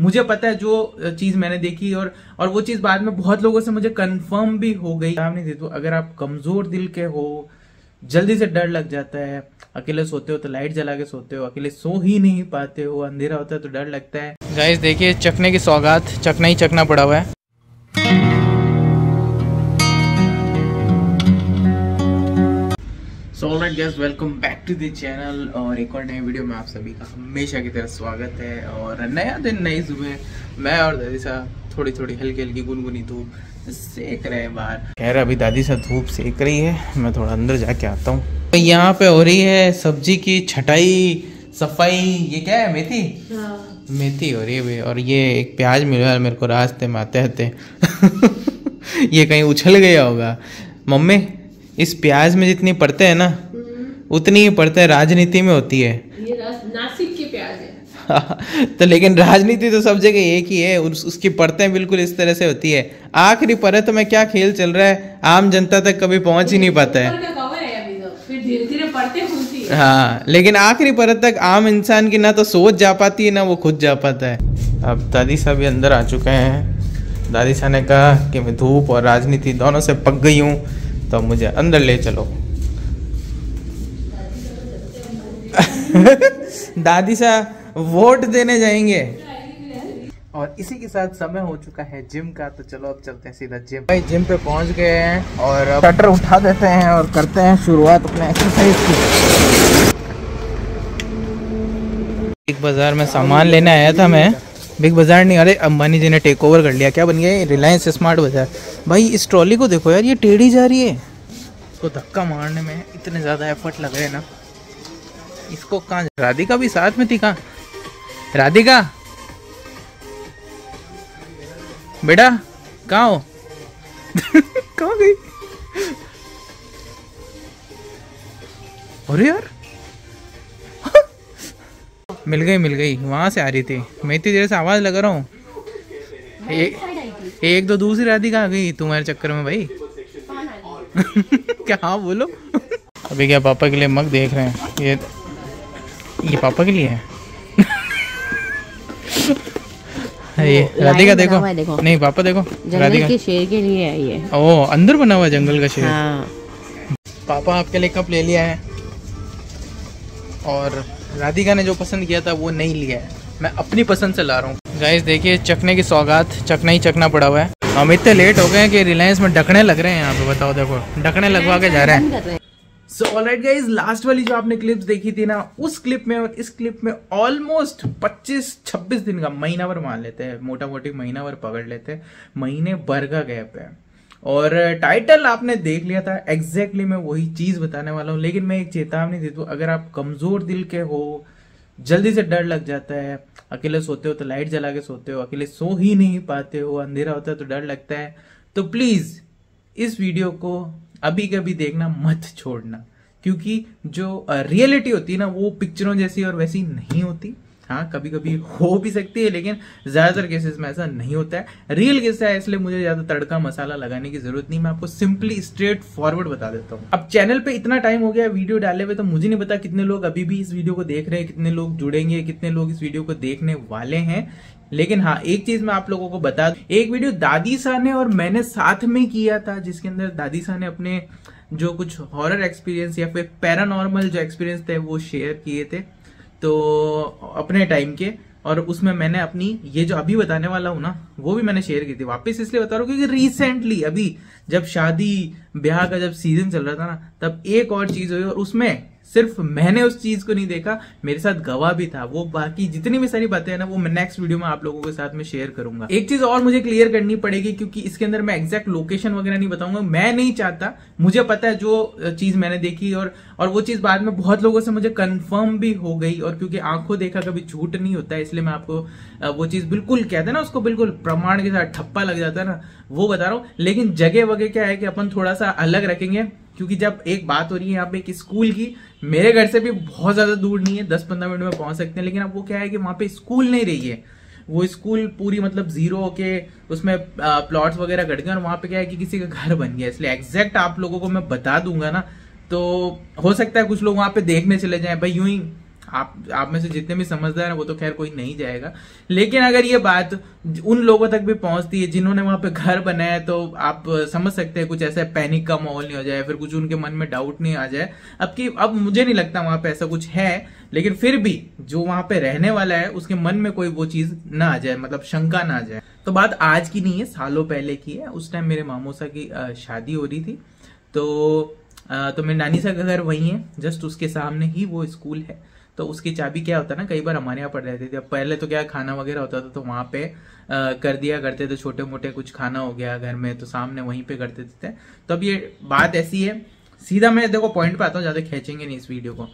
मुझे पता है जो चीज मैंने देखी और वो चीज बाद में बहुत लोगों से मुझे कंफर्म भी हो गई। नहीं देती, अगर आप कमजोर दिल के हो, जल्दी से डर लग जाता है, अकेले सोते हो तो लाइट जला के सोते हो, अकेले सो ही नहीं पाते हो, अंधेरा होता है तो डर लगता है। गाइस देखिए चखने की सौगात, चखना ही चखना पड़ा हुआ है। So alright guys, welcome back to the channel और एक और नई वीडियो में आप सभी का हमेशा की तरह स्वागत है। और नया दिन नई सुबह, मैं और दादी साहब थोड़ी थोड़ी हल्की हल्की गुनगुनी धूप सेक रहे हैं बाहर। खैर अभी दादी साहब धूप सेक रही है, मैं थोड़ा अंदर जाके आता हूँ। तो यहाँ पे हो रही है सब्जी की छटाई सफाई। ये क्या है, मेथी? हाँ। मेथी हो रही है भाई। और ये एक प्याज मिला मेरे को रास्ते में आते आते ये कहीं उछल गया होगा। मम्मी, इस प्याज में जितनी परतें है ना उतनी ही परतें राजनीति में होती है। ये नासिक की प्याज है। तो लेकिन राजनीति तो सब जगह एक ही है, उसकी परतें बिल्कुल इस तरह से होती है। आखिरी परत में क्या खेल चल रहा है, आम जनता तक कभी पहुंच ही नहीं पाता है। फिर धीरे धीरे परतें खुलती है। हाँ, लेकिन आखिरी परत तक आम इंसान की ना तो सोच जा पाती है ना वो खुद जा पाता है। अब दादी साहब भी अंदर आ चुके हैं। दादी साहब ने कहा कि मैं धूप और राजनीति दोनों से पक गई हूँ तो मुझे अंदर ले चलो। दादी साहब वोट देने जाएंगे। और इसी के साथ समय हो चुका है जिम का, तो चलो अब चलते हैं सीधा जिम। भाई जिम पे पहुंच गए हैं और अब शटर उठा देते हैं और करते हैं शुरुआत अपने एक्सरसाइज की। बिग बाजार में सामान लेने आया था मैं। बिग बाजार नहीं, अरे अंबानी जी ने टेक ओवर कर लिया। क्या बन गया, रिलायंस स्मार्ट बाजार। भाई इस ट्रॉली को देखो यार, ये टेढ़ी जा रही है। इसको धक्का मारने में इतने ज़्यादा एफर्ट लग रहे हैं ना। इसको कहाँ, राधिका भी साथ में थी? कहाँ राधिका? बेटा कहाँ हो? कहाँ गई? अरे यार मिल गई, वहां से आ रही थी। मैं इतनी देर से आवाज लगा रहा हूँ। एक दो दूसरी राधिका आ गई तुम्हारे चक्कर में भाई। क्या? हाँ बोलो। अभी क्या पापा के लिए मग देख रहे हैं? ये पापा के लिए है। ये राधिका देखो। नहीं पापा देखो, जंगल के शेर के लिए है ये। ओ, अंदर बना हुआ है जंगल का शेर। हाँ। पापा आपके लिए कप ले लिया है और राधिका ने जो पसंद किया था वो नहीं लिया है, मैं अपनी पसंद से ला रहा हूँ। गाइस देखिए चखने की सौगात, चखना ही चखना पड़ा हुआ है। हम इतने लेट हो गए हैं कि रिलायंस में ढकने लग रहे हैं यहाँ पे। बताओ, देखो ढकने लगवा के जा रहे हैं। सो ऑलराइट गाइस, लास्ट वाली जो आपने क्लिप्स देखी थी ना, उस क्लिप में और इस क्लिप में ऑलमोस्ट 25-26 दिन का, महीना भर मान लेते हैं, मोटा मोटी महीना भर पकड़ लेते हैं, महीने भर का गैप है। और टाइटल आपने देख लिया था, एग्जैक्टली मैं वही चीज बताने वाला हूँ। लेकिन मैं एक चेतावनी देता हूँ, अगर आप कमजोर दिल के हो, जल्दी से डर लग जाता है, अकेले सोते हो तो लाइट जला के सोते हो, अकेले सो ही नहीं पाते हो, अंधेरा होता है तो डर लगता है, तो प्लीज इस वीडियो को अभी कभी देखना मत छोड़ना। क्योंकि जो रियलिटी होती है ना वो पिक्चरों जैसी और वैसी नहीं होती। हाँ, कभी कभी हो भी सकती है लेकिन ज्यादातर केसेस में ऐसा नहीं होता है। रियल केस है, इसलिए मुझे ज्यादा तड़का मसाला लगाने की जरूरत नहीं। मैं आपको सिंपली स्ट्रेट फॉरवर्ड बता देता हूँ। अब चैनल पे इतना टाइम हो गया वीडियो डाले हुए, तो मुझे नहीं पता कितने लोग अभी भी इस वीडियो को देख रहे हैं, कितने लोग जुड़ेंगे, कितने लोग इस वीडियो को देखने वाले हैं। लेकिन हाँ, एक चीज मैं आप लोगों को बता दूं, एक वीडियो दादी साहब ने और मैंने साथ में किया था, जिसके अंदर दादी साहब ने अपने जो कुछ हॉरर एक्सपीरियंस या फिर पैरानॉर्मल जो एक्सपीरियंस थे वो शेयर किए थे, तो अपने टाइम के। और उसमें मैंने अपनी ये जो अभी बताने वाला हूं ना वो भी मैंने शेयर की थी। वापस इसलिए बता रहा हूँ क्योंकि रिसेंटली अभी जब शादी ब्याह का जब सीजन चल रहा था ना, तब एक और चीज हुई और उसमें सिर्फ मैंने उस चीज को नहीं देखा, मेरे साथ गवाह भी था। वो बाकी जितनी भी सारी बातें हैं ना वो मैं नेक्स्ट वीडियो में आप लोगों के साथ में शेयर करूंगा। एक चीज और मुझे क्लियर करनी पड़ेगी, क्योंकि इसके अंदर मैं एग्जैक्ट लोकेशन वगैरह नहीं बताऊंगा। मैं नहीं चाहता, मुझे पता है जो चीज मैंने देखी और वो चीज बाद में बहुत लोगों से मुझे कंफर्म भी हो गई। और क्योंकि आंखों देखा कभी झूठ नहीं होता है, इसलिए मैं आपको वो चीज बिल्कुल कहते हैं ना, उसको बिल्कुल प्रमाण के साथ ठप्पा लग जाता है ना, वो बता रहा हूँ। लेकिन जगह वगैरह क्या है कि अपन थोड़ा सा अलग रखेंगे, क्योंकि जब एक बात हो रही है यहाँ पे एक स्कूल की, मेरे घर से भी बहुत ज्यादा दूर नहीं है, 10-15 मिनट में पहुंच सकते हैं। लेकिन अब वो क्या है कि वहां पे स्कूल नहीं रही है, वो स्कूल पूरी मतलब जीरो के उसमें प्लॉट्स वगैरह कट गए और वहां पे क्या है कि किसी का घर बन गया। इसलिए एग्जैक्ट आप लोगों को मैं बता दूंगा ना, तो हो सकता है कुछ लोग वहां पे देखने चले जाएं। भाई यूं ही आप में से जितने भी समझदार हैं वो तो खैर कोई नहीं जाएगा, लेकिन अगर ये बात उन लोगों तक भी पहुंचती है जिन्होंने वहां पे घर बनाया है, तो आप समझ सकते हैं कुछ ऐसा पैनिक का माहौल नहीं हो जाए, फिर कुछ उनके मन में डाउट नहीं आ जाए। अब मुझे नहीं लगता वहां पे ऐसा कुछ है, लेकिन फिर भी जो वहां पे रहने वाला है उसके मन में कोई वो चीज ना आ जाए, मतलब शंका ना आ जाए। तो बात आज की नहीं है, सालों पहले की है। उस टाइम मेरे मामूसा की शादी हो रही थी, तो मेरी नानी सा का घर वही है, जस्ट उसके सामने ही वो स्कूल है। तो उसकी चाबी क्या होता है ना, कई बार हमारे यहाँ पड़ रहती थी। अब पहले तो क्या खाना वगैरह होता था तो वहां पे कर दिया करते थे, छोटे मोटे कुछ खाना हो गया घर में तो सामने वहीं पे करते थे। तो अब ये बात ऐसी है, सीधा मैं देखो पॉइंट पे आता हूँ, ज्यादा खींचेंगे नहीं इस वीडियो को।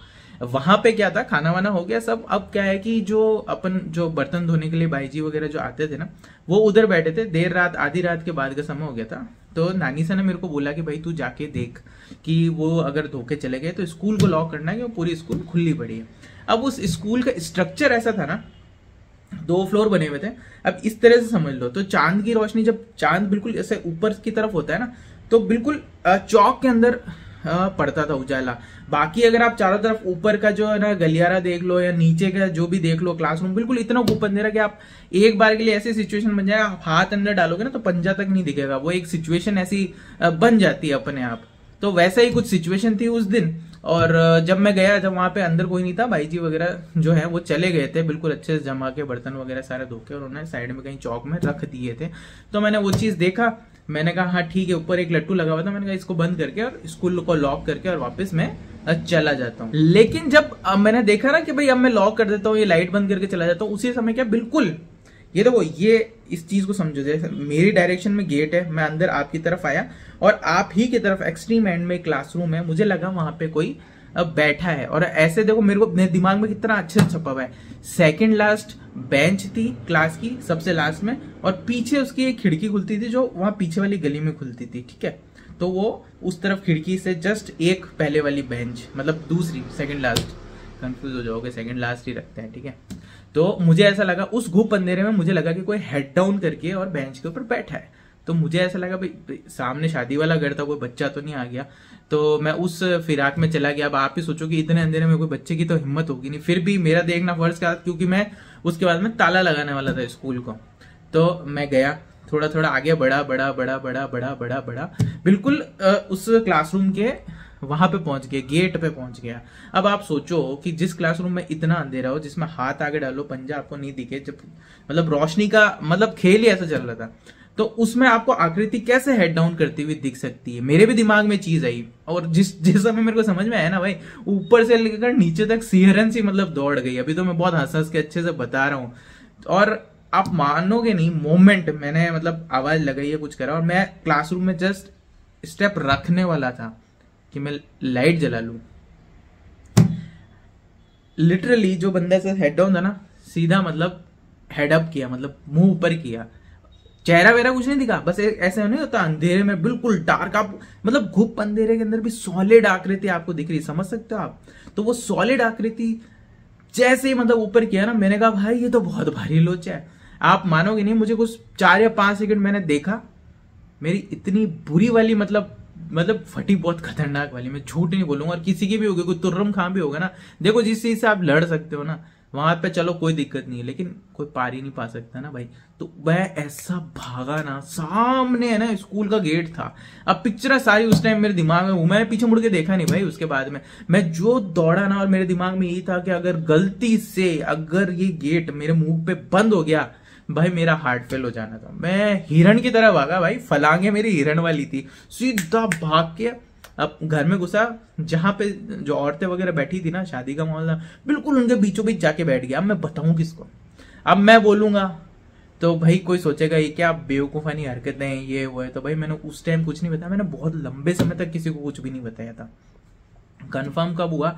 वहां पे क्या था, खाना वाना हो गया सब। अब क्या है कि जो बर्तन धोने के लिए भाई जी वगैरह जो आते थे ना, वो उधर बैठे थे। देर रात, आधी रात के बाद का समय हो गया था। तो नानी सा ने मेरे को बोला कि भाई तू जाके देख कि वो अगर धोके चले गए तो स्कूल को लॉक करना है, कि पूरी स्कूल खुली पड़ी है। अब उस स्कूल का स्ट्रक्चर ऐसा था ना, 2 फ्लोर बने हुए थे। अब इस तरह से समझ लो, तो चांद की रोशनी, जब चांद बिल्कुल ऐसे ऊपर की तरफ होता है ना, तो बिल्कुल चौक के अंदर पड़ता था उजाला। बाकी अगर आप चारों तरफ ऊपर का जो है ना गलियारा देख लो या नीचे का जो भी देख लो, क्लासरूम बिल्कुल इतना गुप अंधेरा कि आप एक बार के लिए ऐसी सिचुएशन बन जाए, आप हाथ अंदर डालोगे ना तो पंजा तक नहीं दिखेगा। वो एक सिचुएशन ऐसी बन जाती है अपने आप। तो वैसा ही कुछ सिचुएशन थी उस दिन। और जब मैं गया, जब वहां पे अंदर कोई नहीं था, भाई जी वगैरह जो है वो चले गए थे बिल्कुल अच्छे से जमा के, बर्तन वगैरह सारे धो के, और उन्होंने साइड में कहीं चौक में रख दिए थे। तो मैंने वो चीज देखा, मैंने कहा हाँ ठीक है, ऊपर एक लट्टू लगा हुआ था, मैंने कहा इसको बंद करके और स्कूल को लॉक करके और वापस मैं चला जाता हूँ। लेकिन जब मैंने देखा ना कि भाई अब मैं लॉक कर देता हूँ, ये लाइट बंद करके चला जाता हूँ, उसी समय क्या बिल्कुल ये देखो, ये इस चीज को समझो, जैसे मेरी डायरेक्शन में गेट है, मैं अंदर आपकी तरफ आया और आप ही की तरफ एक्सट्रीम एंड में क्लासरूम है, मुझे लगा वहां पे कोई अब बैठा है। और ऐसे देखो मेरे दिमाग में कितना अच्छे से छपा हुआ है, सेकंड लास्ट बेंच थी क्लास की सबसे लास्ट में, और पीछे उसकी एक खिड़की खुलती थी जो वहां पीछे वाली गली में खुलती थी, ठीक है। तो वो उस तरफ खिड़की से जस्ट एक पहले वाली बेंच, मतलब दूसरी, सेकंड लास्ट, कंफ्यूज हो जाओगे, सेकंड लास्ट ही रखते हैं, ठीक है। तो मुझे ऐसा लगा उस घूप अंधेरे में, मुझे लगा कि कोई हेड डाउन करके और बेंच के ऊपर बैठा है। तो मुझे ऐसा लगा भाई सामने शादी वाला घर था, कोई बच्चा तो नहीं आ गया। तो मैं उस फिराक में चला गया। अब आप ही सोचो कि इतने अंधेरे में कोई बच्चे की तो हिम्मत होगी नहीं, फिर भी मेरा देखना फर्ज का, क्योंकि मैं उसके बाद में ताला लगाने वाला था स्कूल को। तो मैं गया, थोड़ा थोड़ा आगे बढ़ा, बिल्कुल उस क्लासरूम के वहां पे पहुंच गया, गेट पे पहुंच गया। अब आप सोचो कि जिस क्लासरूम में इतना अंधेरा हो, जिसमें हाथ आगे डालो पंजा आपको नहीं दिखे, जब मतलब रोशनी का मतलब खेल ही ऐसा चल रहा था, तो उसमें आपको आकृति कैसे हेड डाउन करती हुई दिख सकती है। मेरे भी दिमाग में चीज आई, और जिस समय मेरे को समझ में आया ना भाई, ऊपर से लेकर नीचे तक सिहरन सी मतलब दौड़ गई। अभी तो मैं बहुत हंस के अच्छे से बता रहा हूँ, और आप मानोगे नहीं, मोमेंट मैंने मतलब आवाज लगाई है, कुछ करा, और मैं क्लासरूम में जस्ट स्टेप रखने वाला था कि मैं लाइट जला लूं। लिटरली जो बंदा से हेड डाउन था ना, सीधा मतलब हेड अप किया, मतलब मुंह ऊपर किया, चेहरा वेरा कुछ नहीं दिखा, बस ऐसे नहीं होता अंधेरे में बिल्कुल डार्क, आप मतलब घुप अंधेरे के अंदर भी सॉलिड आकृति आपको दिख रही, समझ सकते हो आप। तो वो सॉलिड आकृति जैसे ही मतलब ऊपर किया ना, मैंने कहा भाई ये तो बहुत भारी लोचा है। आप मानोगे नहीं, मुझे कुछ 4 या 5 सेकंड मैंने देखा, मेरी इतनी बुरी वाली मतलब फटी बहुत खतरनाक वाली, मैं झूठ नहीं बोलूंगा। और किसी की भी होगी, कोई तुर्रम खां भी होगा ना, देखो जिस चीज से आप लड़ सकते हो ना, वहां पे चलो कोई दिक्कत नहीं है, लेकिन कोई पार ही नहीं पा सकता ना भाई। तो वह ऐसा भागा ना, सामने है ना स्कूल का गेट था। अब पिक्चर सारी उस टाइम मेरे दिमाग में, मैंने पीछे मुड़ के देखा नहीं भाई। उसके बाद में मैं जो दौड़ा ना, और मेरे दिमाग में यही था कि अगर गलती से अगर ये गेट मेरे मुंह पे बंद हो गया भाई, मेरा हार्ट फेल हो जाना था। मैं हिरण की तरह भागा भाई, फलांगे मेरी हिरण वाली थी, सीधा भाग के अब घर में घुसा, जहां पे जो औरतें वगैरह बैठी थी ना, शादी का माहौल था, बिल्कुल उनके बीचों बीच जाके बैठ गया। अब मैं बताऊं किसको, अब मैं बोलूंगा तो भाई कोई सोचेगा ये क्या बेवकूफानी हरकतें हैं, ये वो है। तो भाई मैंने उस टाइम कुछ नहीं बताया, मैंने बहुत लंबे समय तक किसी को कुछ भी नहीं बताया था। कंफर्म कब हुआ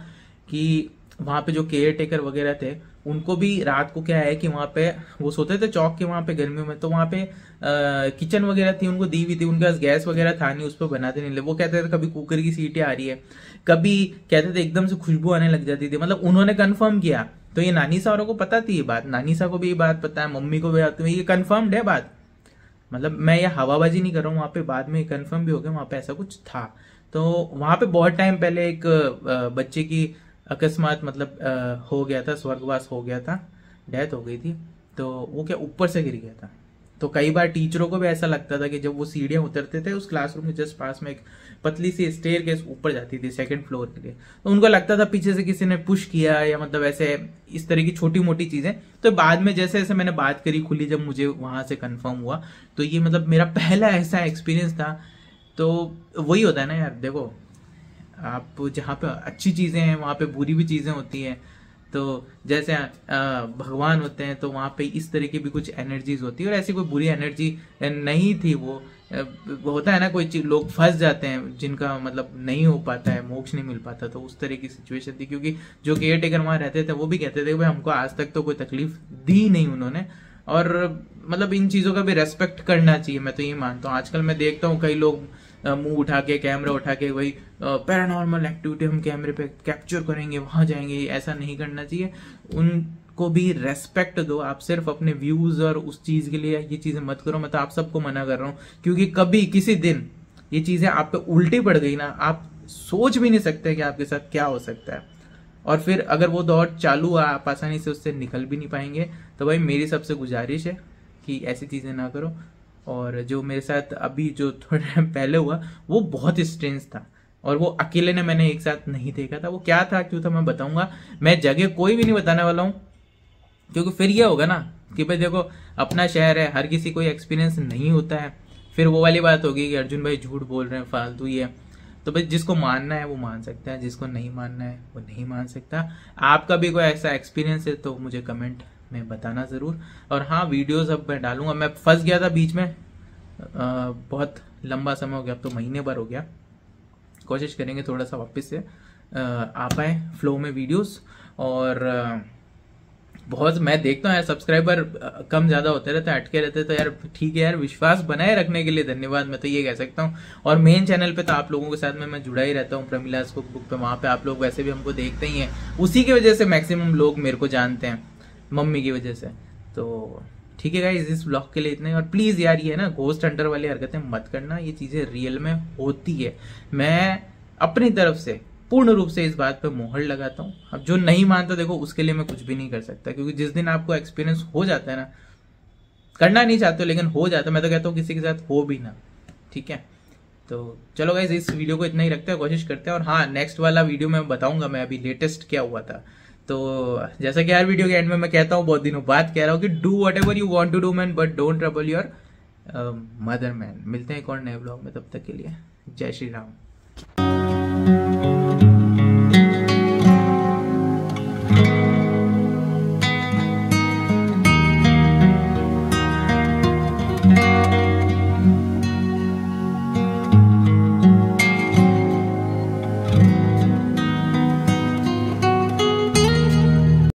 कि वहां पे जो केयर टेकर वगैरह थे, उनको भी रात को क्या है कि वहां पे वो सोते थे चौक के वहां पे गर्मियों में, तो वहां पे किचन वगैरह थी, उनको दी हुई थी, उनके पास गैस वगैरह था नहीं, उस पर बनाते नहीं ले। वो कहते थे कभी कुकर की सीटी आ रही है, कभी कहते थे एकदम से खुशबू आने लग जाती थी। मतलब उन्होंने कंफर्म किया, तो ये नानी साहब को पता थी ये बात, नानी साहब को भी ये बात पता है, मम्मी को भी ये कंफर्म्ड है बात। मतलब मैं ये हवाबाजी नहीं कर रहा हूँ, वहां पे बाद में कंफर्म भी हो गया, वहां पे ऐसा कुछ था। तो वहां पे बहुत टाइम पहले एक बच्चे की अकस्मात मतलब हो गया था, स्वर्गवास हो गया था, डेथ हो गई थी, तो वो क्या ऊपर से गिर गया था। तो कई बार टीचरों को भी ऐसा लगता था कि जब वो सीढ़ियां उतरते थे, उस क्लासरूम के जस्ट पास में एक पतली सी स्टेयर केस ऊपर जाती थी सेकंड फ्लोर के लिए, तो उनको लगता था पीछे से किसी ने पुश किया या मतलब ऐसे इस तरह की छोटी मोटी चीजें। तो बाद में जैसे जैसे मैंने बात करी खुली, जब मुझे वहां से कंफर्म हुआ, तो ये मतलब मेरा पहला ऐसा एक्सपीरियंस था। तो वही होता है ना यार, देखो आप जहाँ पे अच्छी चीजें हैं वहां पे बुरी भी चीजें होती हैं। तो जैसे भगवान होते हैं तो वहां पे इस तरह की भी कुछ एनर्जीज होती है, और ऐसी कोई बुरी एनर्जी नहीं थी। वो होता है ना, कोई लोग फंस जाते हैं जिनका मतलब नहीं हो पाता है, मोक्ष नहीं मिल पाता, तो उस तरह की सिचुएशन थी। क्योंकि जो केयर टेकर वहां रहते थे वो भी कहते थे भाई हमको आज तक तो कोई तकलीफ दी नहीं उन्होंने, और मतलब इन चीजों का भी रेस्पेक्ट करना चाहिए, मैं तो ये मानता हूँ। आजकल मैं देखता हूँ कई लोग मुंह उठा के, कैमरा उठा के, वही पैरानॉर्मल एक्टिविटी हम कैमरे पे कैप्चर करेंगे, वहां जाएंगे, ऐसा नहीं करना चाहिए। उनको भी रेस्पेक्ट दो। आप सिर्फ अपने व्यूज और उस चीज के लिए ये चीजें मत करो। मैं तो आप सबको मना कर रहा हूँ, क्योंकि कभी किसी दिन ये चीजें आप पे उल्टी पड़ गई ना, आप सोच भी नहीं सकते कि आपके साथ क्या हो सकता है। और फिर अगर वो दौर चालू हुआ, आप आसानी से उससे निकल भी नहीं पाएंगे। तो भाई मेरी सबसे गुजारिश है कि ऐसी चीजें ना करो। और जो मेरे साथ अभी जो थोड़ा टाइम पहले हुआ वो बहुत स्ट्रेंज था, और वो अकेले ने मैंने एक साथ नहीं देखा था। वो क्या था क्यों था मैं बताऊंगा, मैं जगह कोई भी नहीं बताने वाला हूँ, क्योंकि फिर ये होगा ना कि भाई देखो अपना शहर है, हर किसी को एक्सपीरियंस नहीं होता है। फिर वो वाली बात होगी कि अर्जुन भाई झूठ बोल रहे हैं, फालतू ही है। तो भाई जिसको मानना है वो मान सकता है, जिसको नहीं मानना है वो नहीं मान सकता। आपका भी कोई ऐसा एक्सपीरियंस है तो मुझे कमेंट में बताना जरूर। और हाँ, वीडियोस अब मैं डालूंगा। मैं फंस गया था बीच में, बहुत लंबा समय हो गया, अब तो महीने भर हो गया। कोशिश करेंगे थोड़ा सा वापस से आ पाए फ्लो में वीडियोस। और बहुत मैं देखता हूँ यार सब्सक्राइबर कम ज्यादा होते रहते हैं, अटके रहते हैं। तो यार ठीक है यार, विश्वास बनाए रखने के लिए धन्यवाद, मैं तो ये कह सकता हूँ। और मेन चैनल पे तो आप लोगों के साथ में मैं जुड़ा ही रहता हूँ, प्रमिलास कुक बुक पे। वहां पे आप लोग वैसे भी हमको देखते ही हैं, उसी की वजह से मैक्सिमम लोग मेरे को जानते हैं, मम्मी की वजह से। तो ठीक है गाइस, इस ब्लॉग के लिए इतना ही। और प्लीज यार ये ना घोस्ट हंटर वाली हरकतें मत करना, ये चीजें रियल में होती है। मैं अपनी तरफ से पूर्ण रूप से इस बात पे मोहर लगाता हूँ। अब जो नहीं मानता देखो उसके लिए मैं कुछ भी नहीं कर सकता, क्योंकि जिस दिन आपको एक्सपीरियंस हो जाता है ना, करना नहीं चाहते लेकिन हो जाता है, मैं तो कहता हूँ किसी के साथ हो भी ना, ठीक है। तो चलो गाइस, इस वीडियो को इतना ही रखते हैं, कोशिश करते हैं। और हाँ, नेक्स्ट वाला वीडियो में बताऊंगा मैं अभी लेटेस्ट क्या हुआ था। तो जैसा कि यार वीडियो के एंड में मैं कहता हूँ, बहुत दिनों बाद कह रहा हूँ कि do whatever you want to do man, but don't trouble your mother man. मिलते हैं एक और नए ब्लॉग में, तब तक के लिए जय श्री राम।